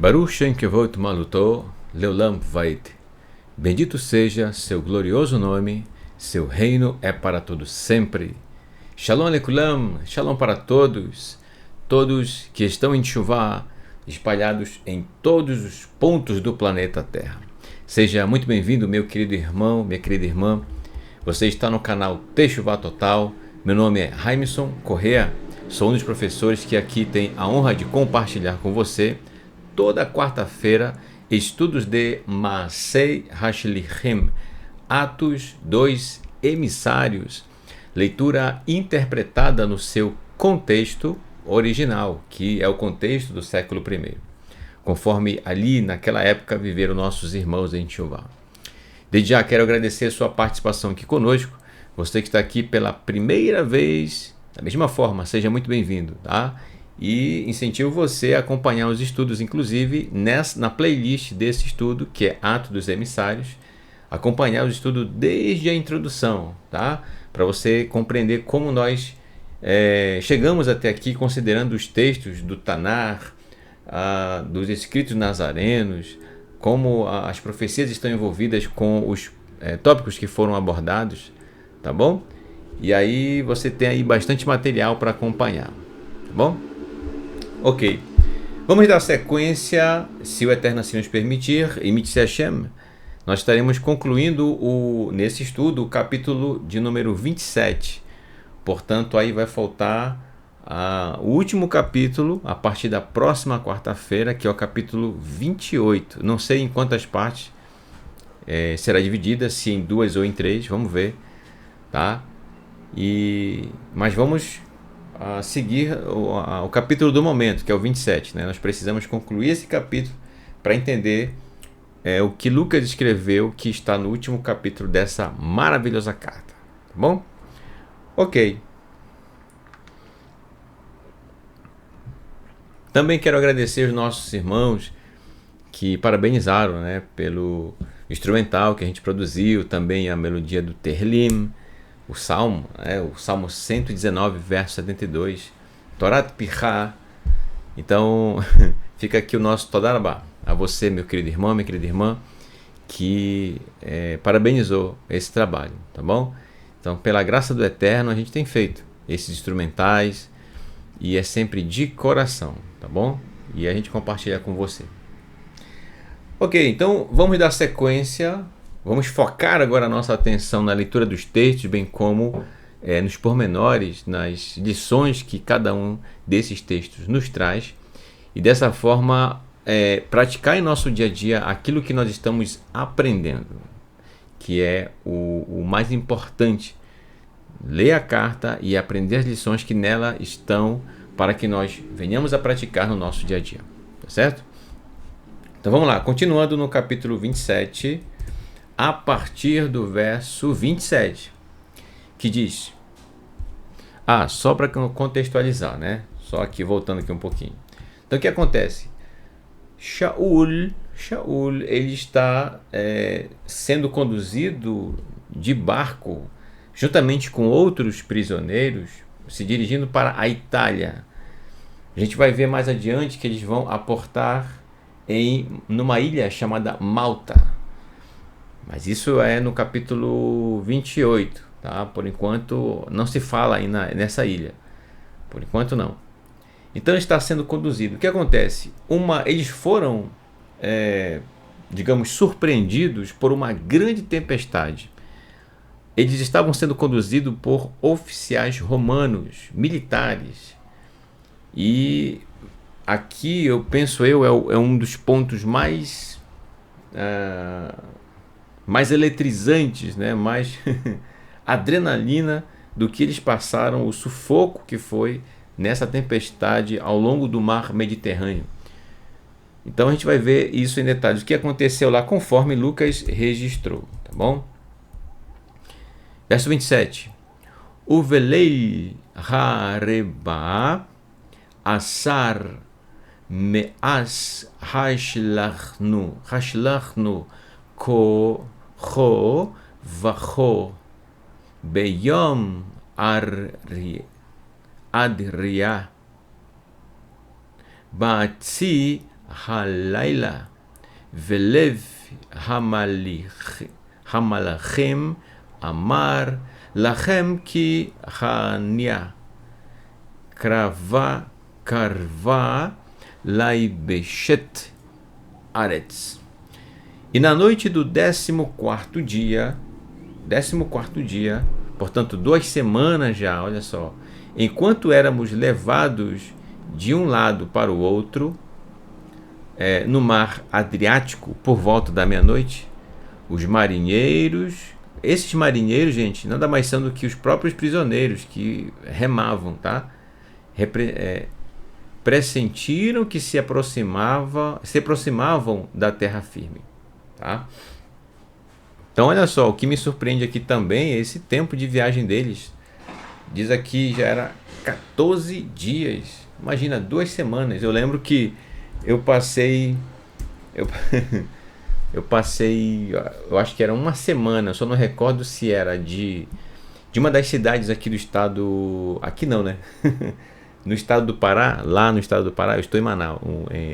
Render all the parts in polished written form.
Baruch Shem Kevot Malutó, Leolam Vait. Bendito seja seu glorioso nome, seu reino é para todos sempre. Shalom Alekulam, Shalom para todos, todos que estão em Teshuvá, espalhados em todos os pontos do planeta Terra. Seja muito bem-vindo, meu querido irmão, minha querida irmã. Você está no canal Teshuvá Total. Meu nome é Raimson Correa, sou um dos professores que aqui tem a honra de compartilhar com você toda quarta-feira estudos de Maasei Hashlichim, Atos dos Emissários, leitura interpretada no seu contexto original, que é o contexto do século I, conforme ali naquela época viveram nossos irmãos em Teshuvá. Desde já quero agradecer a sua participação aqui conosco. Você que está aqui pela primeira vez, da mesma forma, seja muito bem-vindo, tá? E incentivo você a acompanhar os estudos, inclusive na playlist desse estudo, que é Atos dos Emissários, acompanhar o estudo desde a introdução, tá? Para você compreender como nós chegamos até aqui, considerando os textos do Tanar, dos escritos nazarenos, como as profecias estão envolvidas com os tópicos que foram abordados, tá bom? E aí você tem aí bastante material para acompanhar, tá bom? Ok, vamos dar sequência, se o Eterno assim nos permitir, e Mitzvah Hashem, nós estaremos concluindo nesse estudo o capítulo de número 27. Portanto, aí vai faltar o último capítulo, a partir da próxima quarta-feira, que é o capítulo 28. Não sei em quantas partes será dividida, se em 2 ou em 3, vamos ver, tá? Mas vamos seguir o capítulo do momento, que é o 27, né? Nós precisamos concluir esse capítulo para entender o que Lucas escreveu, que está no último capítulo dessa maravilhosa carta, tá bom? Ok. Também quero agradecer os nossos irmãos que parabenizaram, né, pelo instrumental que a gente produziu, também a melodia do Terlim, o Salmo 119, verso 72, Torat Pirá. Então, fica aqui o nosso Todarabá a você, meu querido irmão, minha querida irmã, que parabenizou esse trabalho, tá bom? Então, pela graça do Eterno, a gente tem feito esses instrumentais e é sempre de coração, tá bom? E a gente compartilha com você. Ok, então vamos dar sequência. Vamos focar agora a nossa atenção na leitura dos textos, bem como nos pormenores, nas lições que cada um desses textos nos traz. E dessa forma, praticar em nosso dia a dia aquilo que nós estamos aprendendo, que é o mais importante. Ler a carta e aprender as lições que nela estão, para que nós venhamos a praticar no nosso dia a dia. Tá certo? Então vamos lá, continuando no capítulo 27, a partir do verso 27, que diz... só para contextualizar, né? Só aqui, voltando aqui um pouquinho. Então o que acontece? Shaul, ele está sendo conduzido de barco, juntamente com outros prisioneiros, se dirigindo para a Itália. A gente vai ver mais adiante que eles vão aportar numa ilha chamada Malta. Mas isso é no capítulo 28, tá? Por enquanto não se fala aí nessa ilha. Por enquanto não. Então está sendo conduzido. O que acontece? Eles foram, digamos, surpreendidos por uma grande tempestade. Eles estavam sendo conduzidos por oficiais romanos, militares. E aqui eu penso é um dos pontos mais eletrizantes, né? Mais adrenalina do que eles passaram, o sufoco que foi nessa tempestade ao longo do mar Mediterrâneo. Então a gente vai ver isso em detalhes, o que aconteceu lá conforme Lucas registrou, tá bom? Verso 27. Uvelei hareba asar me'as hashlachnu ko vacho beyom adriah batzi halayla velev hamalachim amar lachem ki hania karva laibeshet aretz. E na noite do 14º dia, portanto 2 semanas já, olha só, enquanto éramos levados de um lado para o outro, no mar Adriático, por volta da meia-noite, os marinheiros, esses marinheiros, gente, nada mais são do que os próprios prisioneiros que remavam, tá? Pressentiram que se aproximavam da terra firme, tá? Então olha só, o que me surpreende aqui também é esse tempo de viagem deles. Diz aqui já era 14 dias, imagina, 2 semanas. Eu lembro que eu passei, eu acho que era uma semana, só não recordo se era de uma das cidades aqui do estado, aqui não, né? No estado do Pará, lá no estado do Pará, eu estou em Manaus,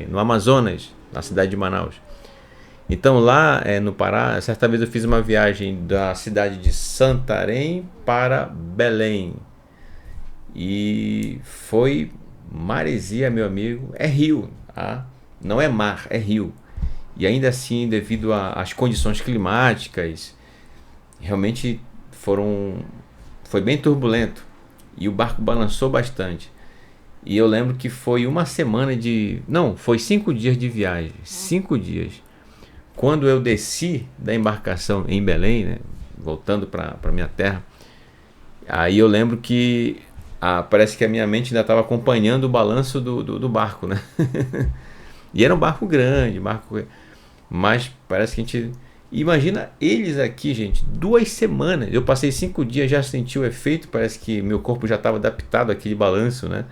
no Amazonas, na cidade de Manaus. Então lá no Pará, certa vez eu fiz uma viagem da cidade de Santarém para Belém. E foi maresia, meu amigo, é rio, tá? Não é mar, é rio. E ainda assim, devido às condições climáticas, realmente foi bem turbulento. E o barco balançou bastante. E eu lembro que foi uma semana foi 5 dias de viagem. 5 dias. Quando eu desci da embarcação em Belém, né, voltando para minha terra, aí eu lembro que parece que a minha mente ainda estava acompanhando o balanço do barco, né? E era um barco grande, mas parece que a gente... Imagina eles aqui, gente, 2 semanas. Eu passei 5 dias, já senti o efeito, parece que meu corpo já estava adaptado àquele balanço, né?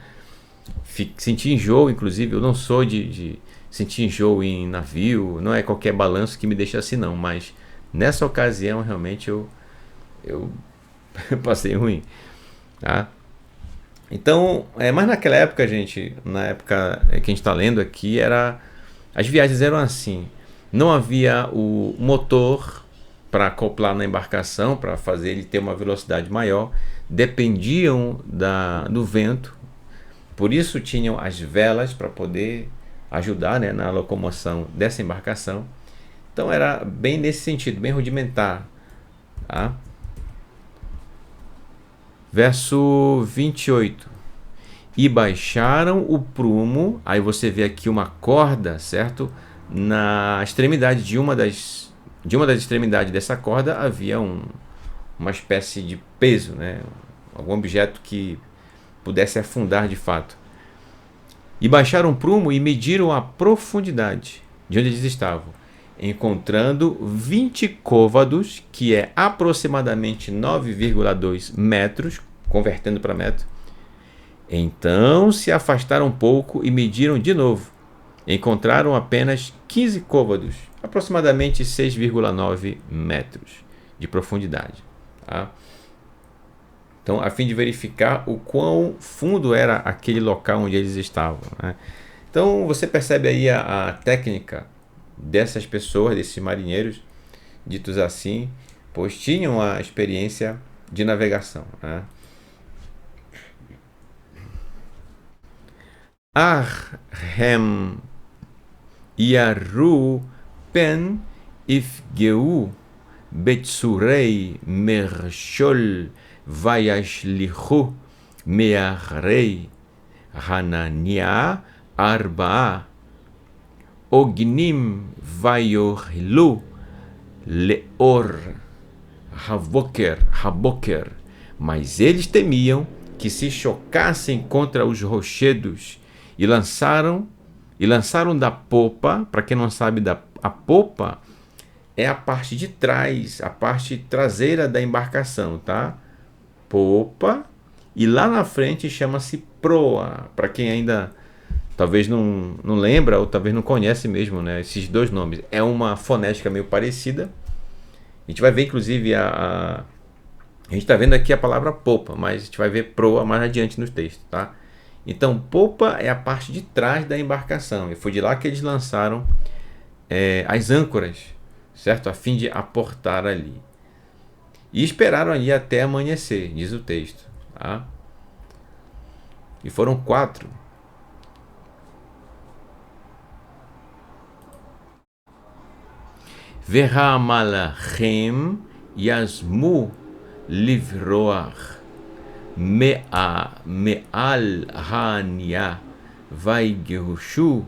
Senti enjoo, inclusive. Eu não sou de sentir enjoo em navio, não é qualquer balanço que me deixa assim, não. Mas nessa ocasião, realmente, eu passei ruim, tá? Então, mas naquela época, gente, na época que a gente está lendo aqui, as viagens eram assim. Não havia o motor para acoplar na embarcação, para fazer ele ter uma velocidade maior. Dependiam do vento. Por isso tinham as velas para poder ajudar, né, na locomoção dessa embarcação. Então era bem nesse sentido, bem rudimentar, tá? Verso 28. E baixaram o prumo. Aí você vê aqui uma corda, certo? Na extremidade de uma das extremidades dessa corda havia uma espécie de peso, né? Algum objeto que pudesse afundar de fato. E baixaram o prumo e mediram a profundidade de onde eles estavam, encontrando 20 côvados, que é aproximadamente 9,2 metros, convertendo para metro. Então se afastaram um pouco e mediram de novo. Encontraram apenas 15 côvados, aproximadamente 6,9 metros de profundidade, tá? Então, a fim de verificar o quão fundo era aquele local onde eles estavam, né? Então, você percebe aí a técnica dessas pessoas, desses marinheiros, ditos assim, pois tinham a experiência de navegação, né? Arhem Yaru pen ifgeu betsurei mershol vayashlichu mearei hanania arba ognim vayorhilu leor haboker. Mas eles temiam que se chocassem contra os rochedos e lançaram da popa. Para quem não sabe, a popa é a parte de trás, a parte traseira da embarcação, tá? Popa, e lá na frente chama-se proa. Para quem ainda talvez não lembra ou talvez não conhece mesmo, né, esses dois nomes. É uma fonética meio parecida. A gente vai ver, inclusive, a gente está vendo aqui a palavra popa, mas a gente vai ver proa mais adiante no texto, tá? Então, popa é a parte de trás da embarcação. E foi de lá que eles lançaram as âncoras, certo? A fim de aportar ali. E esperaram ali até amanhecer, diz o texto. Tá? E foram 4. Ve'hamalachem yasmu livroach me'al ha'anya vaigehushu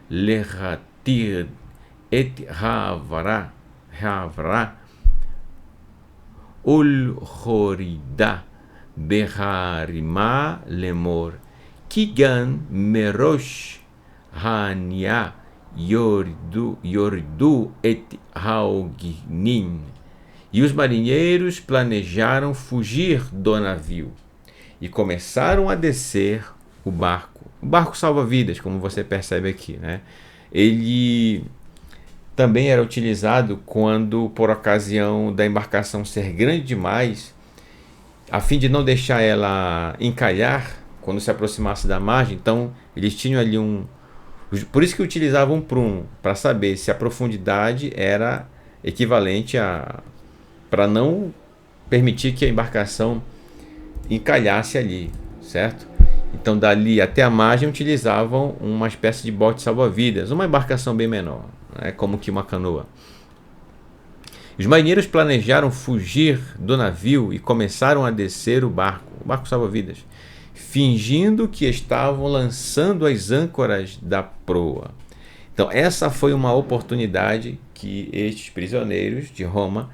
lechatir et ha'avra ulchorida beharima lemor kigan merosh ha'anya yordu et haognin. E os marinheiros planejaram fugir do navio e começaram a descer o barco salva-vidas, como você percebe aqui, né? Ele também era utilizado quando, por ocasião da embarcação ser grande demais, a fim de não deixar ela encalhar quando se aproximasse da margem. Então eles tinham ali por isso que utilizavam um prumo, para saber se a profundidade era equivalente para não permitir que a embarcação encalhasse ali, certo? Então dali até a margem utilizavam uma espécie de bote salva-vidas, uma embarcação bem menor, né, como que uma canoa. Os marinheiros planejaram fugir do navio e começaram a descer o barco salva-vidas, fingindo que estavam lançando as âncoras da proa. Então essa foi uma oportunidade que estes prisioneiros de Roma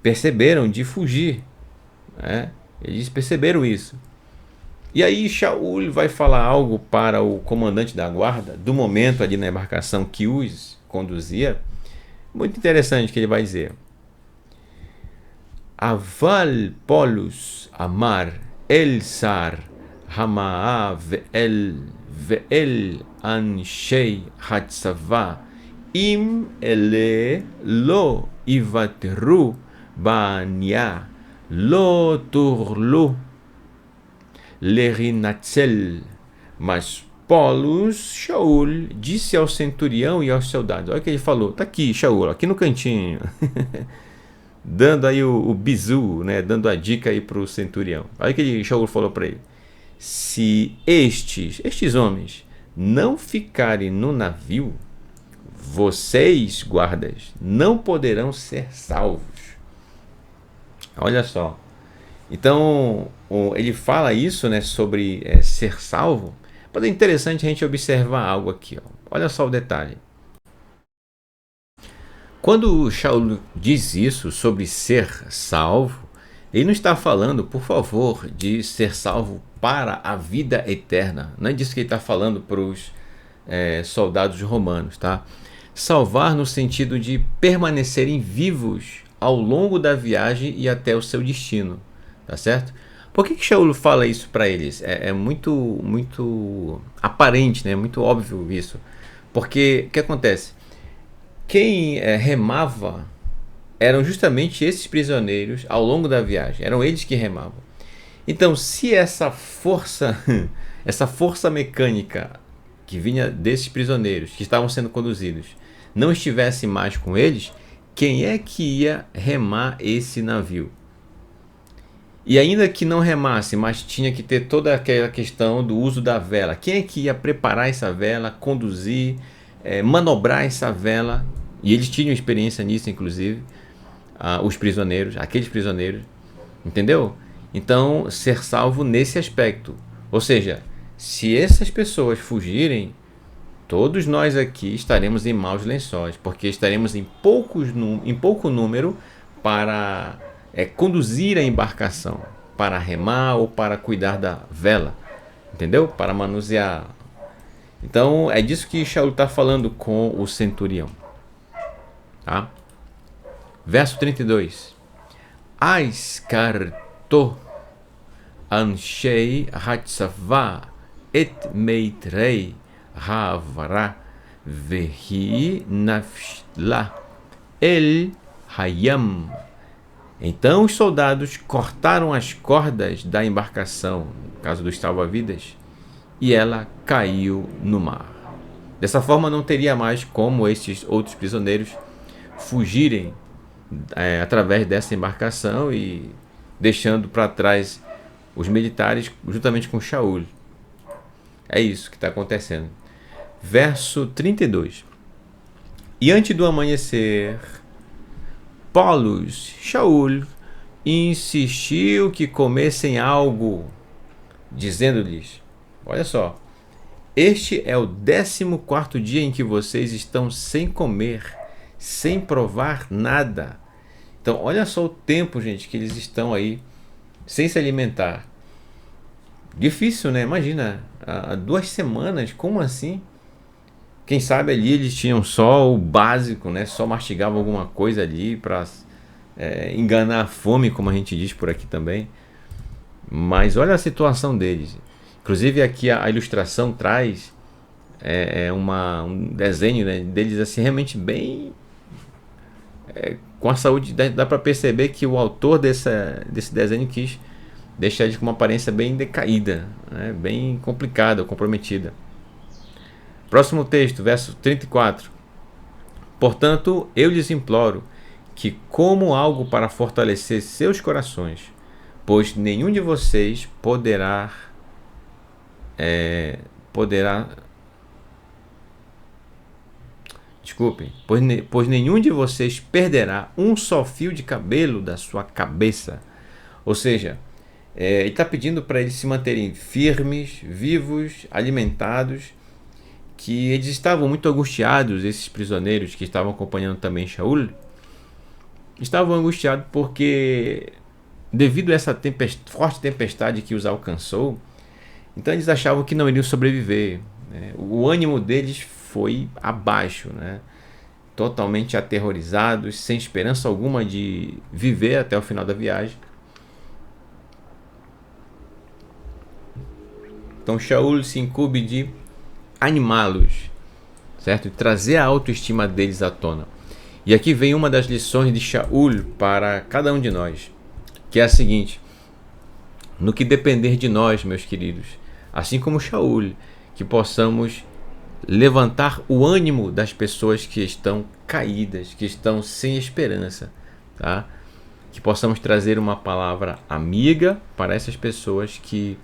perceberam de fugir, né? Eles perceberam isso. E aí Shaul vai falar algo para o comandante da guarda do momento ali na embarcação que os conduzia. Muito interessante que ele vai dizer: Aval Polus Amar El Sar Hamaa Ve'el Anshei Hatzava Im Ele Lo Ivatru Banya Lo Turlu Lerinatzel. Mas Polus, Shaul, disse ao centurião e aos soldados. Olha o que ele falou. Tá aqui, Shaul, aqui no cantinho. Dando aí o bizu, né? Dando a dica aí para o centurião. Olha o que Shaul falou para ele. Se estes homens não ficarem no navio, vocês, guardas, não poderão ser salvos. Olha só. Então, ele fala isso, né, sobre ser salvo. Mas é interessante a gente observar algo aqui. Ó. Olha só o detalhe. Quando Shaul diz isso sobre ser salvo, ele não está falando, por favor, de ser salvo para a vida eterna. Não é disso que ele está falando para os soldados romanos, tá? Salvar no sentido de permanecerem vivos ao longo da viagem e até o seu destino, tá certo? Por que Shaul fala isso para eles? É muito aparente, né? Muito óbvio isso. Porque o que acontece? Quem remava eram justamente esses prisioneiros ao longo da viagem. Eram eles que remavam. Então, se essa força mecânica que vinha desses prisioneiros que estavam sendo conduzidos não estivesse mais com eles, quem é que ia remar esse navio? E ainda que não remasse, mas tinha que ter toda aquela questão do uso da vela. Quem é que ia preparar essa vela, conduzir, manobrar essa vela? E eles tinham experiência nisso, inclusive, os prisioneiros, aqueles prisioneiros, entendeu? Então, ser salvo nesse aspecto. Ou seja, se essas pessoas fugirem, todos nós aqui estaremos em maus lençóis, porque estaremos em pouco número para conduzir a embarcação, para remar ou para cuidar da vela, entendeu? Para manusear. Então, é disso que Shaul está falando com o centurião. Tá? Verso 32. Aiskarto anshei hatzava et meitrei havara vehi nafshla el hayam. Então os soldados cortaram as cordas da embarcação, no caso dos salva-vidas, e ela caiu no mar. Dessa forma, não teria mais como estes outros prisioneiros fugirem através dessa embarcação e deixando para trás os militares juntamente com Shaul. É isso que está acontecendo. Verso 32. E antes do amanhecer, Paulus, Shaul, insistiu que comessem algo, dizendo-lhes: olha só, este é o 14º dia em que vocês estão sem comer, sem provar nada. Então, olha só o tempo, gente, que eles estão aí sem se alimentar. Difícil, né? Imagina, há 2 semanas, como assim? Quem sabe ali eles tinham só o básico, né? Só mastigavam alguma coisa ali para enganar a fome, como a gente diz por aqui também. Mas olha a situação deles. Inclusive aqui a ilustração traz um desenho, né, deles assim realmente bem com a saúde. Dá para perceber que o autor desse desenho quis deixar eles com uma aparência bem decaída, né, bem complicada, comprometida. Próximo texto, verso 34. Portanto, eu lhes imploro que comam algo para fortalecer seus corações, pois nenhum de vocês poderá desculpem, pois nenhum de vocês perderá um só fio de cabelo da sua cabeça. Ou seja, ele está pedindo para eles se manterem firmes, vivos, alimentados, que eles estavam muito angustiados, esses prisioneiros que estavam acompanhando também Shaul, estavam angustiados porque, devido a essa forte tempestade que os alcançou, então eles achavam que não iriam sobreviver, né? O ânimo deles foi abaixo, né? Totalmente aterrorizados, sem esperança alguma de viver até o final da viagem. Então Shaul se incumbe de animá-los, certo? E trazer a autoestima deles à tona. E aqui vem uma das lições de Shaul para cada um de nós, que é a seguinte: no que depender de nós, meus queridos, assim como Shaul, que possamos levantar o ânimo das pessoas que estão caídas, que estão sem esperança, tá? Que possamos trazer uma palavra amiga para essas pessoas que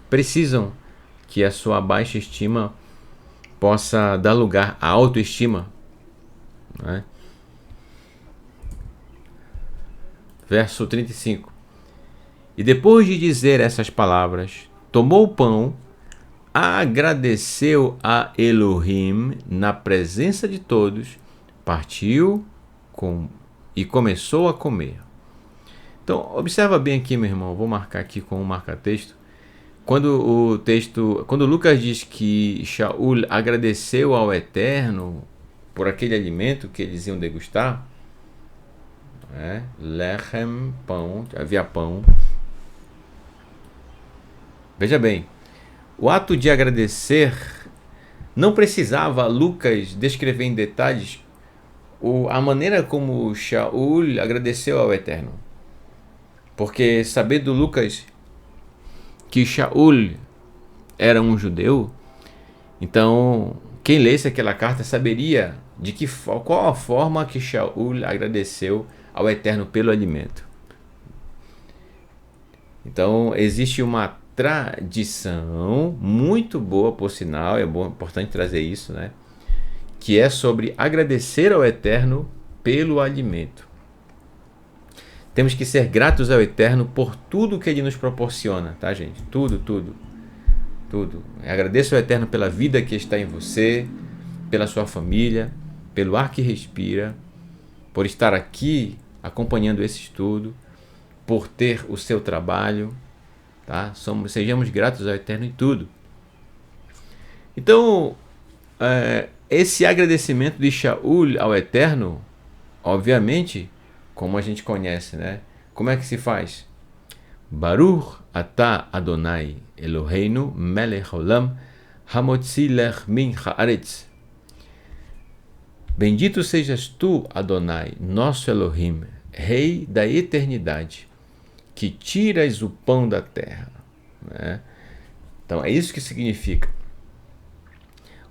precisam que a sua baixa estima possa dar lugar à autoestima, né? Verso 35. E depois de dizer essas palavras, tomou o pão, agradeceu a Elohim na presença de todos, partiu e começou a comer. Então, observa bem aqui, meu irmão, vou marcar aqui com um marca-texto. Quando Lucas diz que Shaul agradeceu ao Eterno por aquele alimento que eles iam degustar, lechem, pão, havia pão. Veja bem, o ato de agradecer não precisava Lucas descrever em detalhes a maneira como Shaul agradeceu ao Eterno. Porque, sabendo Lucas que Shaul era um judeu, então quem lesse aquela carta saberia qual a forma que Shaul agradeceu ao Eterno pelo alimento. Então existe uma tradição muito boa, por sinal, importante trazer isso, né? Que é sobre agradecer ao Eterno pelo alimento. Temos que ser gratos ao Eterno por tudo que Ele nos proporciona, tá, gente? Tudo. Agradeço ao Eterno pela vida que está em você, pela sua família, pelo ar que respira, por estar aqui acompanhando esse estudo, por ter o seu trabalho, tá? Sejamos gratos ao Eterno em tudo. Então, esse agradecimento de Shaul ao Eterno, obviamente, como a gente conhece, né? Como é que se faz? Baruch atah Adonai Eloheinu melech olam hamotzi lech min haaretz. Bendito sejas tu, Adonai, nosso Elohim, Rei da eternidade, que tiras o pão da terra, né? Então é isso que significa.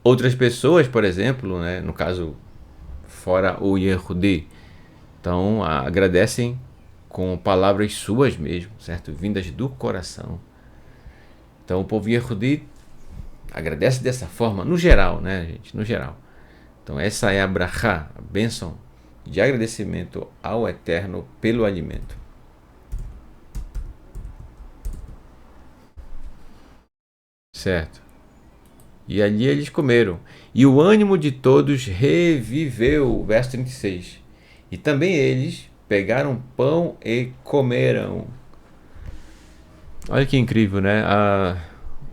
Outras pessoas, por exemplo, né, no caso fora o Yehudi, então agradecem com palavras suas mesmo, certo? Vindas do coração. Então o povo Yehudi agradece dessa forma, no geral, né, gente? No geral. Então essa é a brachá, a bênção de agradecimento ao Eterno pelo alimento. Certo? E ali eles comeram. E o ânimo de todos reviveu. Verso 36. E também eles pegaram pão e comeram. Olha que incrível, né?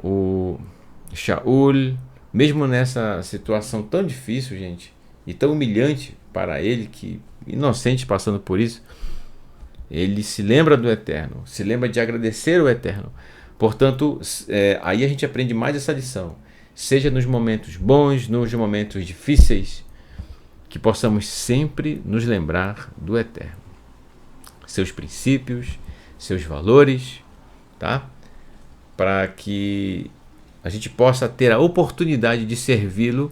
O Shaul, mesmo nessa situação tão difícil, gente, e tão humilhante para ele, que inocente passando por isso, ele se lembra do Eterno, se lembra de agradecer ao Eterno. Portanto, aí a gente aprende mais essa lição. Seja nos momentos bons, nos momentos difíceis, que possamos sempre nos lembrar do Eterno. Seus princípios, seus valores, tá? Para que a gente possa ter a oportunidade de servi-lo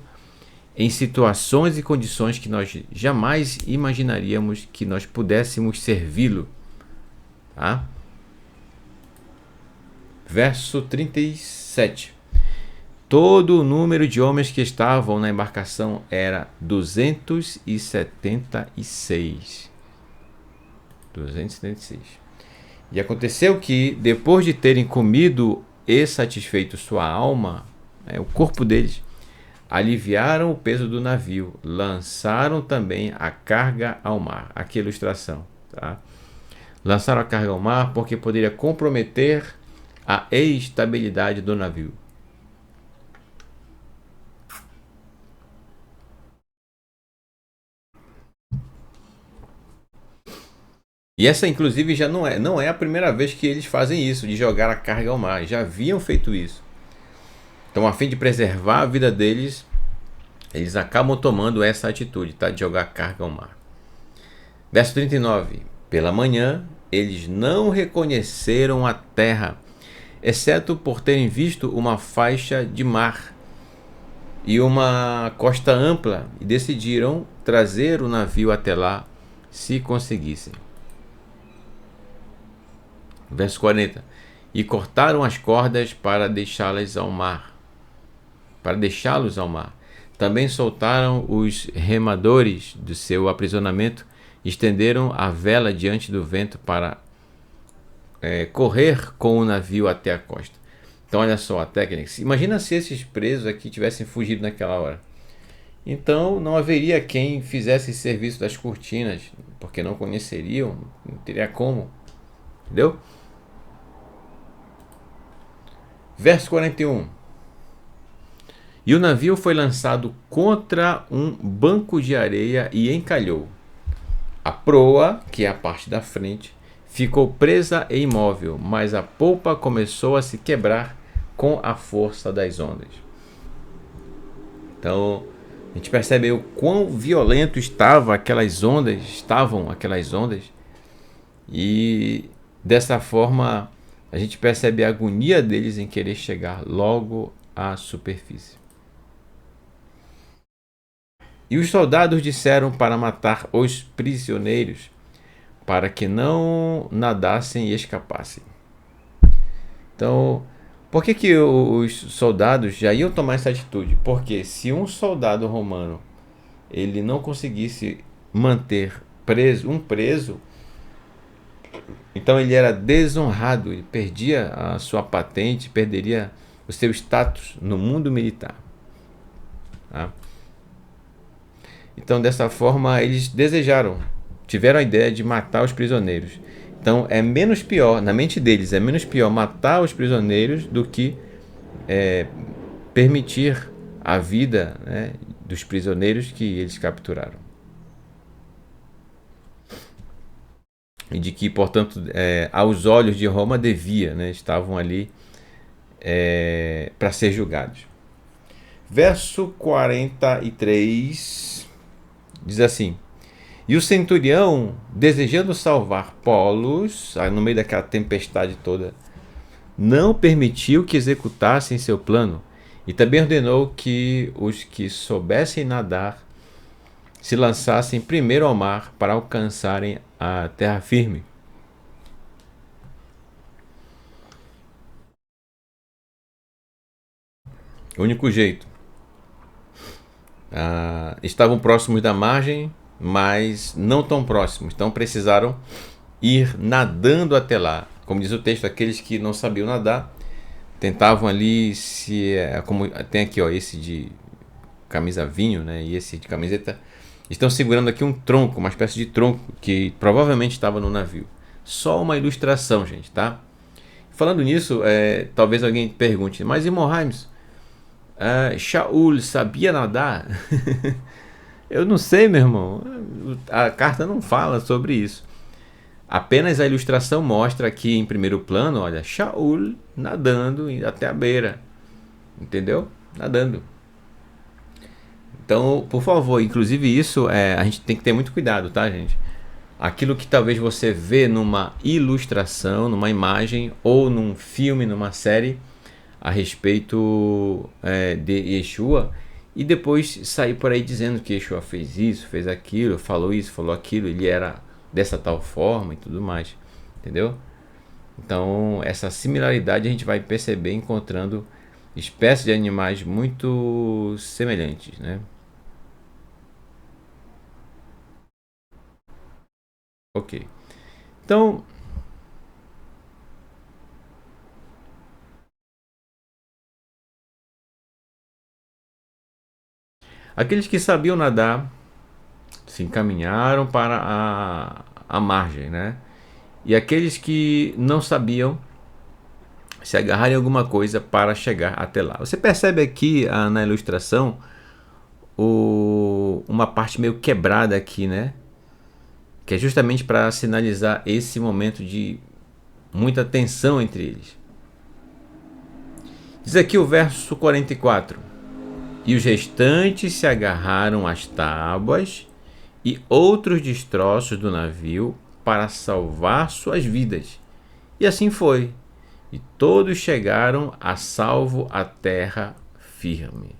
em situações e condições que nós jamais imaginaríamos que nós pudéssemos servi-lo. Tá? Verso 37. Todo o número de homens que estavam na embarcação era 276. 276. E aconteceu que, depois de terem comido e satisfeito sua alma, o corpo deles, aliviaram o peso do navio, lançaram também a carga ao mar. Aqui a ilustração. Tá? Lançaram a carga ao mar porque poderia comprometer a estabilidade do navio. E essa, inclusive, já não é a primeira vez que eles fazem isso, de jogar a carga ao mar. Já haviam feito isso. Então, a fim de preservar a vida deles, eles acabam tomando essa atitude, tá? De jogar a carga ao mar. Verso 39. Pela manhã, eles não reconheceram a terra, exceto por terem visto uma faixa de mar e uma costa ampla, e decidiram trazer o navio até lá, se conseguissem. Verso 40. E cortaram as cordas para deixá-las ao mar. Para deixá-los ao mar. Também soltaram os remadores do seu aprisionamento, estenderam a vela diante do vento para correr com o navio até a costa. Então olha só a técnica. Imagina se esses presos aqui tivessem fugido naquela hora. Então não haveria quem fizesse serviço das cortinas, porque não conheceriam, não teria como. Entendeu? Verso 41. E o navio foi lançado contra um banco de areia e encalhou. A proa, que é a parte da frente, ficou presa e imóvel, mas a polpa começou a se quebrar com a força das ondas. Então, a gente percebe o quão violento estavam aquelas ondas, e dessa forma a gente percebe a agonia deles em querer chegar logo à superfície. E os soldados disseram para matar os prisioneiros, para que não nadassem e escapassem. Então, por que os soldados já iam tomar essa atitude? Porque se um soldado romano ele não conseguisse manter um preso, então ele era desonrado, ele perdia a sua patente, perderia o seu status no mundo militar. Tá? Então, dessa forma, eles tiveram a ideia de matar os prisioneiros. Então, é menos pior, na mente deles, é menos pior matar os prisioneiros do que permitir a vida, né, dos prisioneiros que eles capturaram. E de que, portanto, aos olhos de Roma devia, né, estavam ali para ser julgados. Verso 43 diz assim: e o centurião, desejando salvar Polos, no meio daquela tempestade toda, não permitiu que executassem seu plano, e também ordenou que os que soubessem nadar se lançassem primeiro ao mar para alcançarem a terra firme. O único jeito. Estavam próximos da margem, mas não tão próximos, então precisaram ir nadando até lá. Como diz o texto, aqueles que não sabiam nadar tentavam ali como tem aqui, ó, esse de camisa vinho, né, e esse de camiseta, estão segurando aqui um tronco, uma espécie de tronco que provavelmente estava no navio. Só uma ilustração, gente, tá? Falando nisso, talvez alguém pergunte, mas irmão Raimes, Shaul sabia nadar? Eu não sei, meu irmão. A carta não fala sobre isso. Apenas a ilustração mostra aqui em primeiro plano, olha, Shaul nadando até a beira. Entendeu? Nadando. Então, por favor, inclusive isso a gente tem que ter muito cuidado, tá, gente? Aquilo que talvez você vê numa ilustração, numa imagem, ou num filme, numa série, a respeito de Yeshua, e depois sair por aí dizendo que Yeshua fez isso, fez aquilo, falou isso, falou aquilo, ele era dessa tal forma e tudo mais, entendeu? Então essa similaridade a gente vai perceber encontrando espécies de animais muito semelhantes, né? Ok. Então, aqueles que sabiam nadar se encaminharam para a margem, né? E aqueles que não sabiam se agarrarem alguma coisa para chegar até lá. Você percebe aqui na ilustração uma parte meio quebrada aqui, né? Que é justamente para sinalizar esse momento de muita tensão entre eles. Diz aqui o verso 44: E os restantes se agarraram às tábuas e outros destroços do navio para salvar suas vidas. E assim foi. E todos chegaram a salvo à terra firme.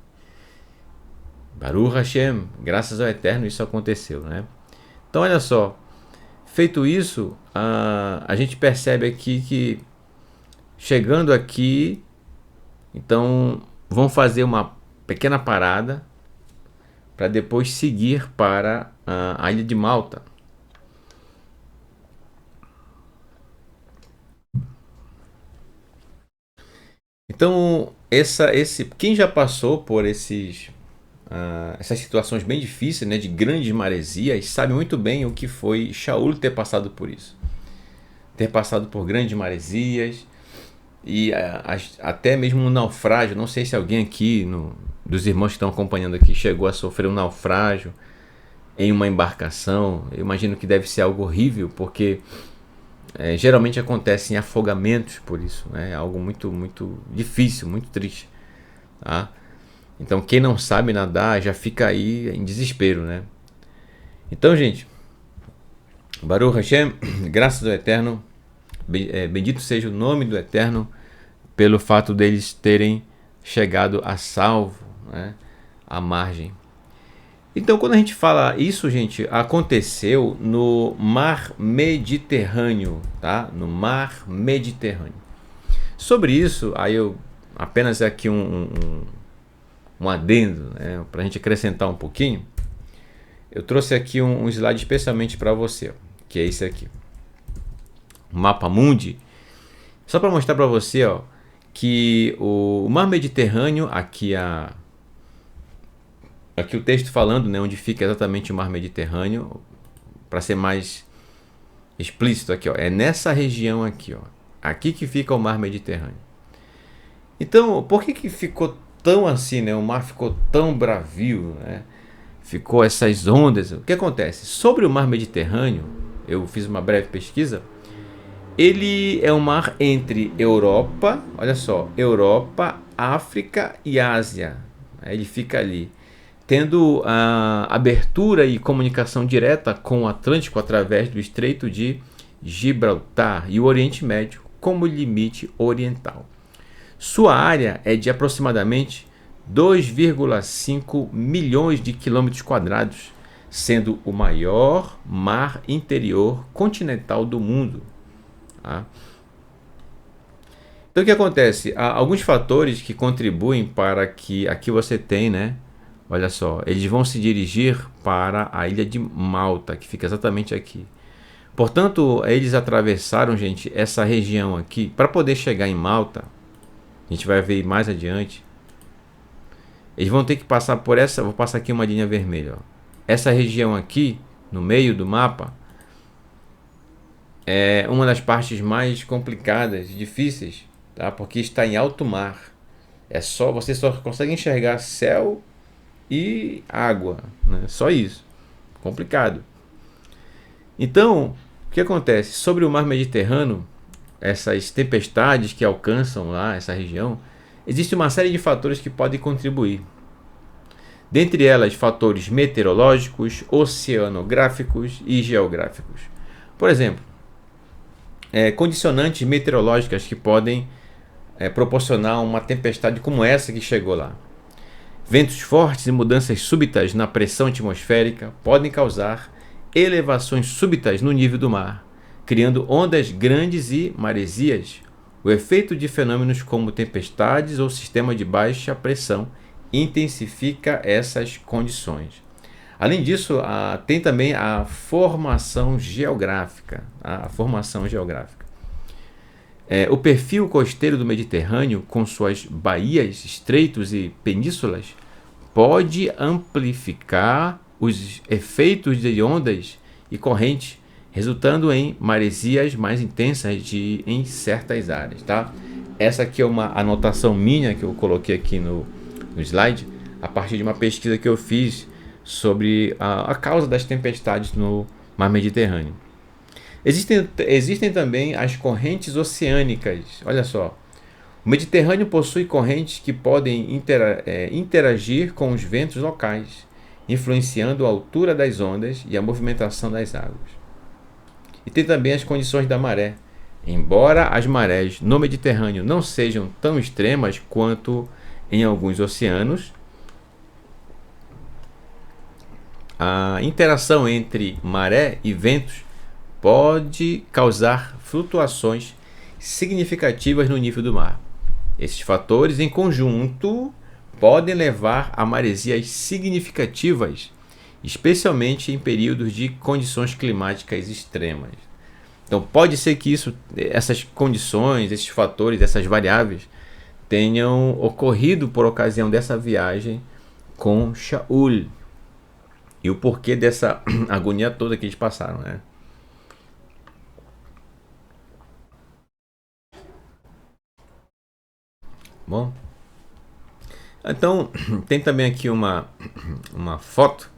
Baruch Hashem, graças ao Eterno isso aconteceu, né? Então olha só, feito isso, a gente percebe aqui que chegando aqui, então vão fazer uma pequena parada para depois seguir para a ilha de Malta. Então, quem já passou por essas situações bem difíceis, né, de grandes maresias, sabe muito bem o que foi Shaul ter passado por isso. Ter passado por grandes maresias e até mesmo um naufrágio. Não sei se alguém aqui, dos irmãos que estão acompanhando aqui, chegou a sofrer um naufrágio em uma embarcação. Eu imagino que deve ser algo horrível, porque geralmente acontecem afogamentos por isso, né? É algo muito, muito difícil, muito triste, tá? Então quem não sabe nadar já fica aí em desespero, né? Então, gente, Baruch Hashem, graças ao Eterno, bendito seja o nome do Eterno pelo fato deles terem chegado a salvo, né, à margem. Então, quando a gente fala isso, gente, aconteceu no Mar Mediterrâneo, tá? No Mar Mediterrâneo. Sobre isso, aí eu apenas aqui um adendo, né, para a gente acrescentar um pouquinho. Eu trouxe aqui um slide especialmente para você, que é esse aqui, o Mapa Mundi, só para mostrar para você, ó, que o Mar Mediterrâneo, aqui o texto falando, né, onde fica exatamente o Mar Mediterrâneo, para ser mais explícito aqui, ó, é nessa região aqui, ó, aqui que fica o Mar Mediterrâneo. Então, por que ficou tão assim, né? O mar ficou tão bravio, né? Ficou essas ondas. O que acontece? Sobre o Mar Mediterrâneo, eu fiz uma breve pesquisa. Ele é um mar entre Europa, olha só, Europa, África e Ásia. Ele fica ali, tendo a abertura e comunicação direta com o Atlântico através do Estreito de Gibraltar e o Oriente Médio como limite oriental. Sua área é de aproximadamente 2,5 milhões de quilômetros quadrados, sendo o maior mar interior continental do mundo. Tá? Então o que acontece? Há alguns fatores que contribuem para que aqui você tem, né? Olha só, eles vão se dirigir para a ilha de Malta, que fica exatamente aqui. Portanto, eles atravessaram, gente, essa região aqui para poder chegar em Malta. A gente vai ver mais adiante. Eles vão ter que passar por essa. Vou passar aqui uma linha vermelha. Ó. Essa região aqui, no meio do mapa, é uma das partes mais complicadas e difíceis, tá? Porque está em alto mar. Você só consegue enxergar céu e água, né? Só isso. Complicado. Então, o que acontece? Sobre o mar Mediterrâneo, essas tempestades que alcançam lá essa região, existe uma série de fatores que podem contribuir. Dentre elas, fatores meteorológicos, oceanográficos e geográficos. Por exemplo, condicionantes meteorológicas que podem proporcionar uma tempestade como essa que chegou lá. Ventos fortes e mudanças súbitas na pressão atmosférica podem causar elevações súbitas no nível do mar, criando ondas grandes e maresias. O efeito de fenômenos como tempestades ou sistema de baixa pressão intensifica essas condições. Além disso, tem também a formação geográfica. O perfil costeiro do Mediterrâneo, com suas baías, estreitos e penínsulas, pode amplificar os efeitos de ondas e correntes, resultando em maresias mais intensas em certas áreas. Tá? Essa aqui é uma anotação minha que eu coloquei aqui no slide, a partir de uma pesquisa que eu fiz sobre a causa das tempestades no mar Mediterrâneo. Existem também as correntes oceânicas. Olha só, o Mediterrâneo possui correntes que podem interagir com os ventos locais, influenciando a altura das ondas e a movimentação das águas. E tem também as condições da maré. Embora as marés no Mediterrâneo não sejam tão extremas quanto em alguns oceanos, a interação entre maré e ventos pode causar flutuações significativas no nível do mar. Esses fatores, em conjunto, podem levar a maresias significativas, especialmente em períodos de condições climáticas extremas. Então, pode ser que essas condições, esses fatores, essas variáveis, tenham ocorrido por ocasião dessa viagem com Shaul. E o porquê dessa agonia toda que eles passaram, né? Bom, então tem também aqui uma foto.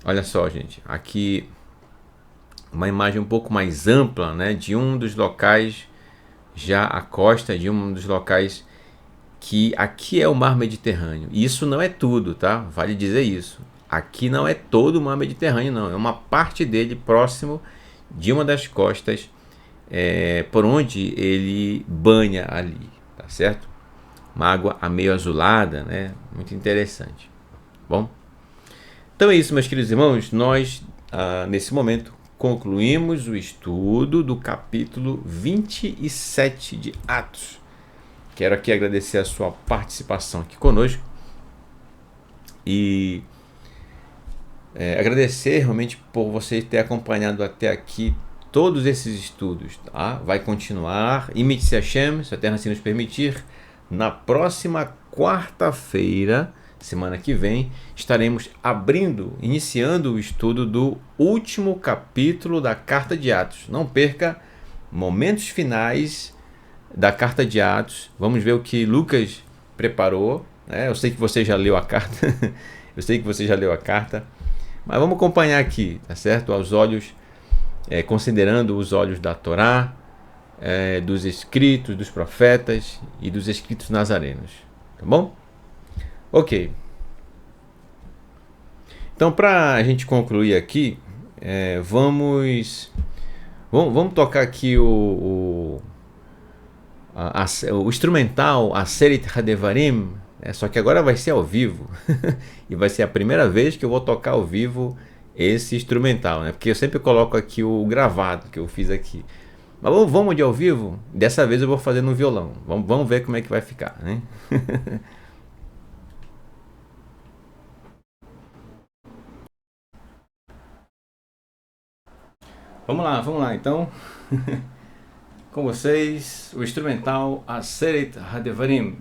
Olha só, gente, aqui uma imagem um pouco mais ampla, né, de um dos locais, já à costa de um dos locais que aqui é o mar Mediterrâneo. E isso não é tudo, tá? Vale dizer isso. Aqui não é todo o mar Mediterrâneo, não. É uma parte dele próximo de uma das costas por onde ele banha ali, tá certo? Uma água meio azulada, né? Muito interessante. Bom, então é isso, meus queridos irmãos. Nós, nesse momento, concluímos o estudo do capítulo 27 de Atos. Quero aqui agradecer a sua participação aqui conosco e agradecer realmente por você ter acompanhado até aqui todos esses estudos. Tá? Vai continuar, Imite-se Hashem, se a Terra assim nos permitir. Na próxima quarta-feira, semana que vem, estaremos iniciando o estudo do último capítulo da Carta de Atos. Não perca momentos finais da Carta de Atos. Vamos ver o que Lucas preparou. Eu sei que você já leu a carta. Mas vamos acompanhar aqui, tá certo? Aos olhos, considerando os olhos da Torá, dos escritos, dos profetas e dos escritos nazarenos. Tá bom? Ok. Então, para a gente concluir aqui, vamos Vamos tocar aqui o instrumental Aseret Hadevarim, só que agora vai ser ao vivo. E vai ser a primeira vez que eu vou tocar ao vivo esse instrumental, né? Porque eu sempre coloco aqui o gravado que eu fiz aqui. Mas vamos de ao vivo? Dessa vez eu vou fazer no violão. Vamos ver como é que vai ficar, né? Vamos lá então. Com vocês, o instrumental Aseret Hadevarim.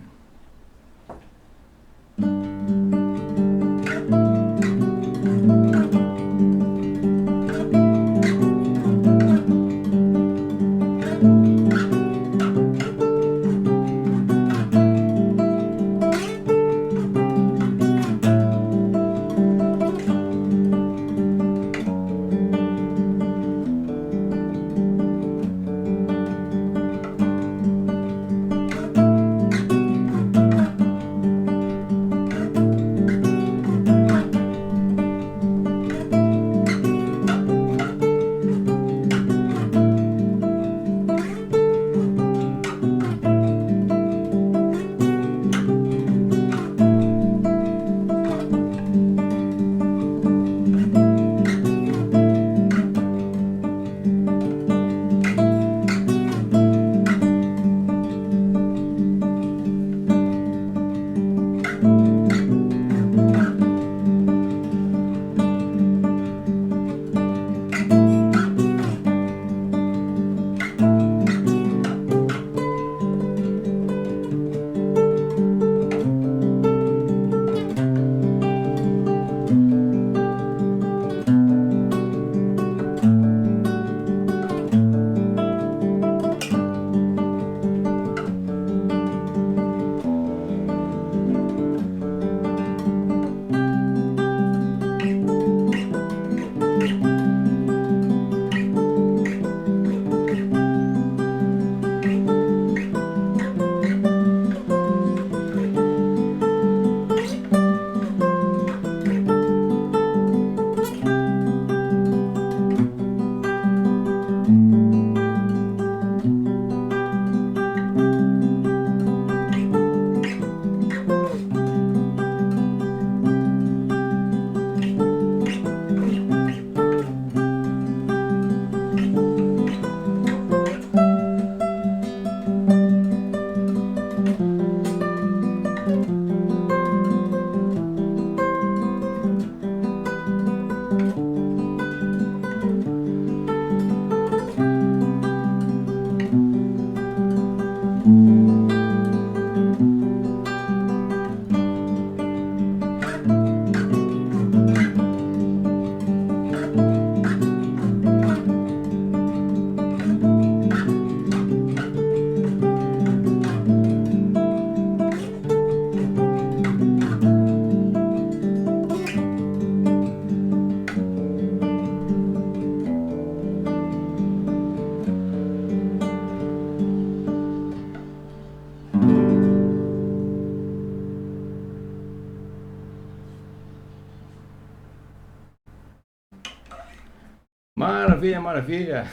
Maravilha, maravilha.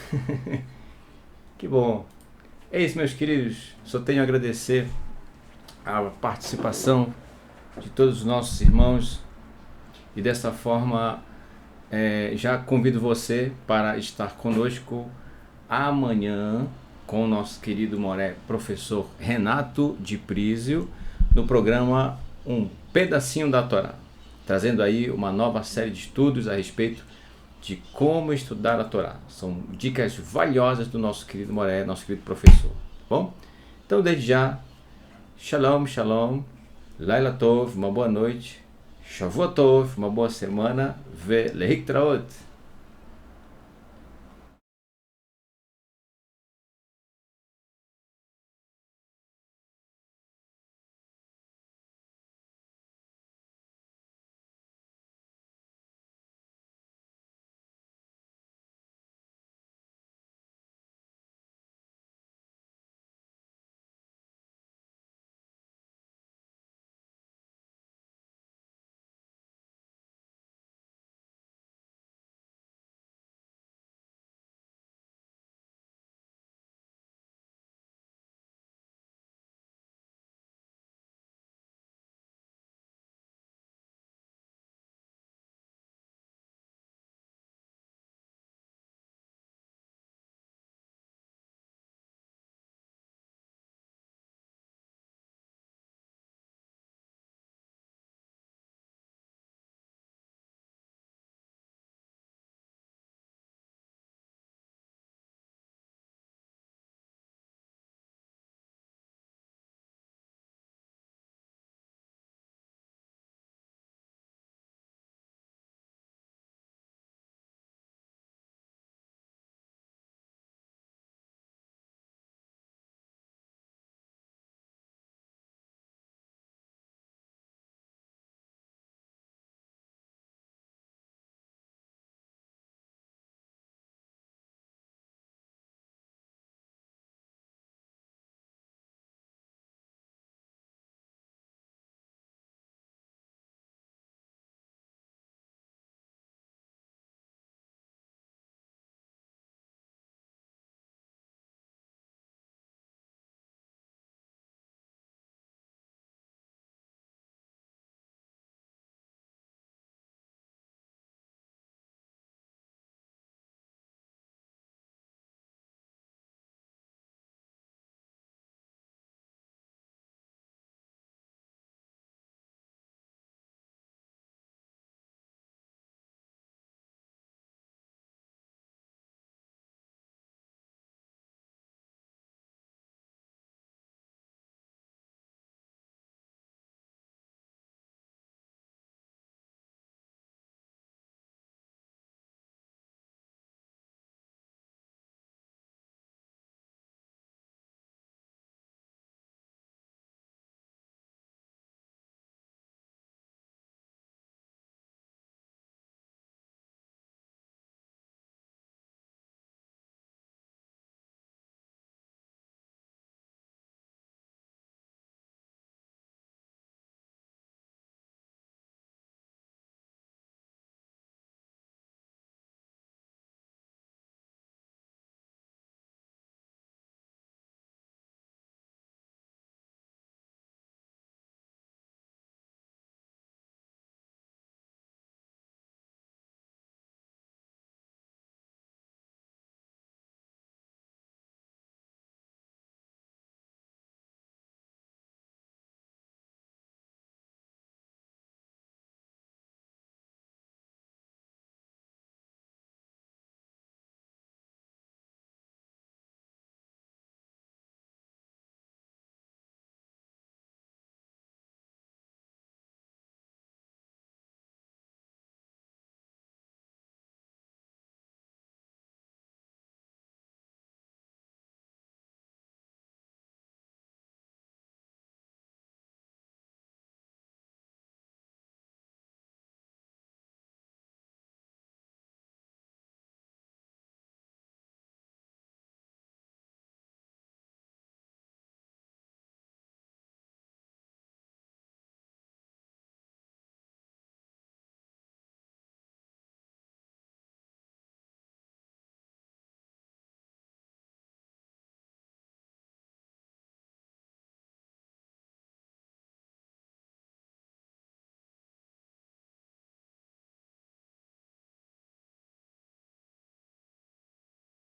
Que bom. É isso, meus queridos. Só tenho a agradecer a participação de todos os nossos irmãos e dessa forma já convido você para estar conosco amanhã com o nosso querido professor Renato de Prísio no programa Um Pedacinho da Torá, trazendo aí uma nova série de estudos a respeito de como estudar a Torá. São dicas valiosas do nosso querido nosso querido professor. Tá bom? Então, desde já, Shalom, Shalom, Laila Tov, uma boa noite, Shavua Tov, uma boa semana, Ve Lehiktraot.